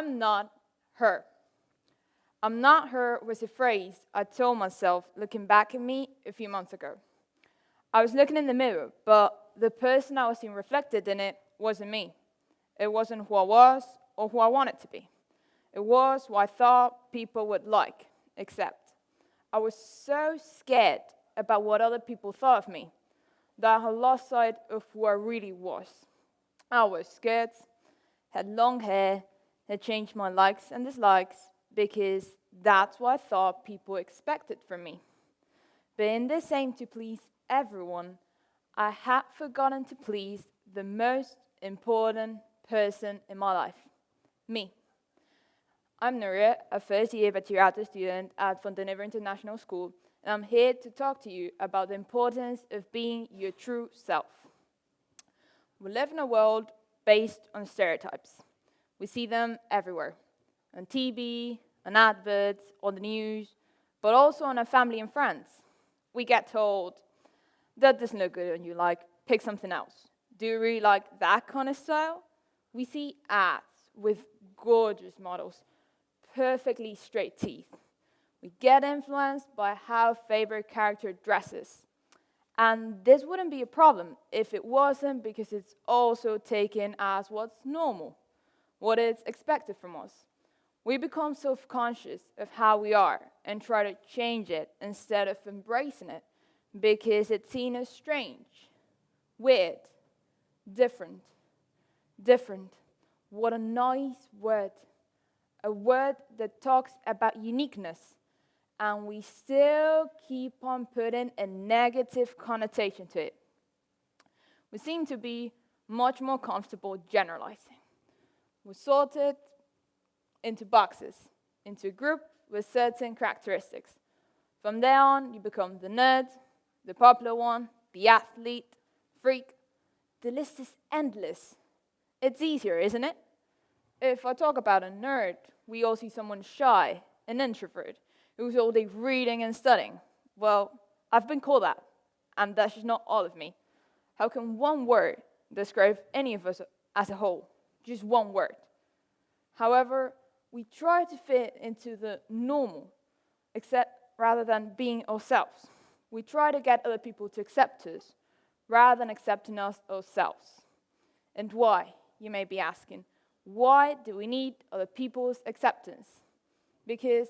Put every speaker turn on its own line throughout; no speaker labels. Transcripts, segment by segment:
I'm not her. I'm not her was a phrase I told myself looking back at me a few months ago. I was looking in the mirror, but the person I was seeing reflected in it wasn't me. It wasn't who I was or who I wanted to be. It was what I thought people would like, accept. I was so scared about what other people thought of me that I had lost sight of who I really was. I was scared, had long hair, had changed my likes and dislikes because that's what I thought people expected from me. But in this aim to please everyone, I had forgotten to please the most important person in my life, me. I'm Nuria, a first-year bachelorette student at Fonteneve International School, and I'm here to talk to you about the importance of being your true self. We live in a world based on stereotypes. We see them everywhere, on TV, on adverts, on the news, but also on our family and friends. We get told, that doesn't look good on you, like, pick something else. Do you really like that kind of style? We see ads with gorgeous models, perfectly straight teeth. We get influenced by how favorite character dresses. And this wouldn't be a problem if it wasn't because it's also taken as what's normal, what is expected from us. We become self-conscious of how we are and try to change it instead of embracing it because it's seen as strange, weird, different. What a nice word. A word that talks about uniqueness, and we still keep on putting a negative connotation to it. We seem to be much more comfortable generalizing. We sort it into boxes, into a group with certain characteristics. From there on, you become the nerd, the popular one, the athlete, freak. The list is endless. It's easier, isn't it? If I talk about a nerd, we all see someone shy, an introvert, who's all day reading and studying. Well, I've been called that, and that's just not all of me. How can one word describe any of us as a whole? Just one word. However, we try to fit into the normal, except rather than being ourselves. We try to get other people to accept us, rather than accepting us ourselves. And why, you may be asking? Why do we need other people's acceptance? Because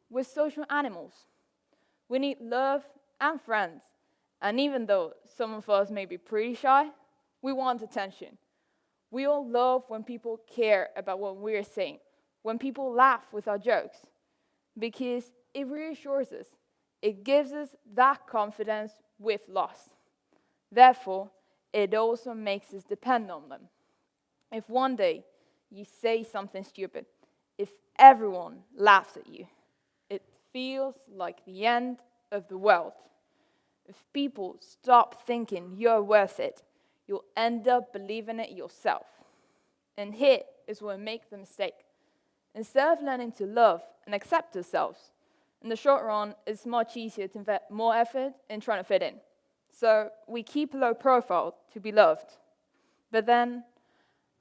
we're social animals. We need love and friends. And even though some of us may be pretty shy, we want attention. We all love when people care about what we're saying, when people laugh with our jokes, because it reassures us. It gives us that confidence with loss. Therefore, it also makes us depend on them. If one day you say something stupid, if everyone laughs at you, it feels like the end of the world. If people stop thinking you're worth it, you'll end up believing it yourself. And here is where we make the mistake. Instead of learning to love and accept ourselves, in the short run, it's much easier to invest more effort in trying to fit in. So we keep a low profile to be loved. But then,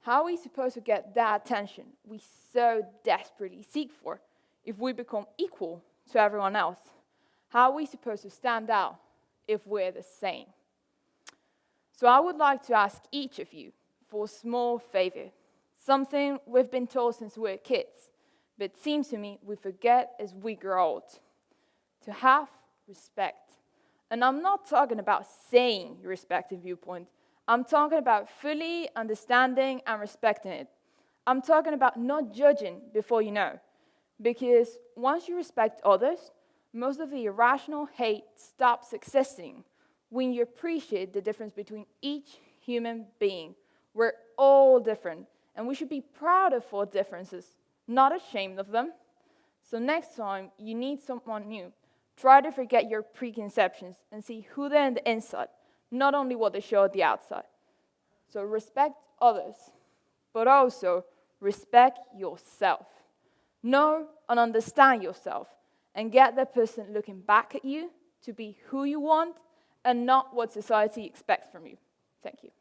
how are we supposed to get that attention we so desperately seek for if we become equal to everyone else? How are we supposed to stand out if we're the same? So I would like to ask each of you for a small favor, something we've been told since we're kids, but it seems to me we forget as we grow old. To have respect. And I'm not talking about saying your respective viewpoint. I'm talking about fully understanding and respecting it. I'm talking about not judging before you know. Because once you respect others, most of the irrational hate stops existing when you appreciate the difference between each human being. We're all different, and we should be proud of our differences, not ashamed of them. So next time you need someone new, try to forget your preconceptions and see who they're on the inside, not only what they show at the outside. So respect others, but also respect yourself. Know and understand yourself, and get that person looking back at you to be who you want and not what society expects from you. Thank you.